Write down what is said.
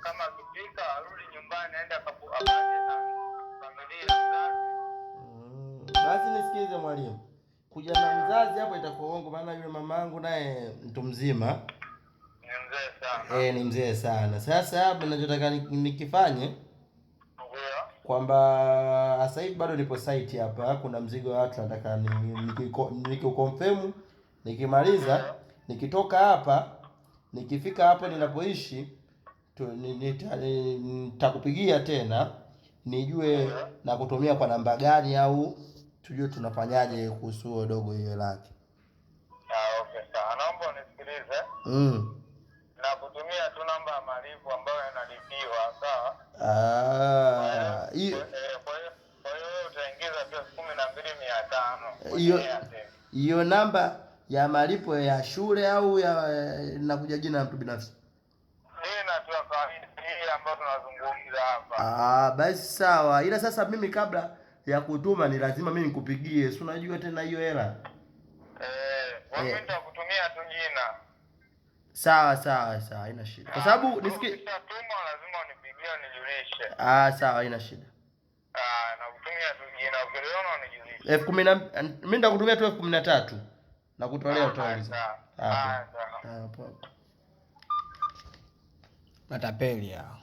kama akifika arudi nyumbani aende akapate na familia mzazi. Basi nisikize mwalimu. Kuja na mzazi hapo itakuwa uongo, maana yule mamangu naye mtu mzima. Ni mzee sana. Ni mzee sana. Sasa hapa ninachotaka nikifanye kwamba sasa hivi bado nipo site hapa, kuna mzigo wa watu nataka nikiconfirm, nikimaliza, nikitoka hapa, nikifika hapo ninapoishi nitakupigia tena nijue na kutumia kwa namba gani, au tujue tunafanyaje kuhusu dogo hiyo lake. Okay sawa. Naomba unisikilize. Na kutumia tu namba ya malipo ambayo yanalipiwa, sawa? Kwa hiyo utaingiza tu 12,500. Hiyo namba ya malipo ya shule au ya nakuja jina la mtu binafsi? Jina tu kawaida hii ambayo tunazungumza hapa. Basi sawa. Ila sasa mimi kabla ya kutuma ni lazima mimi nikupigie. Si unajua tena hiyo hela. Wewe nitakutumia tu jina. Sawa, haina shida. Kwa sababu nisikie tuma lazima unipigie unijulishe. Sawa, haina shida. Nakutumia tu jina, ukiona unijulishe. 10,000 mimi nitakutumia tu 13,000 na kutolea utauliza. Sawa. Matapeli hao.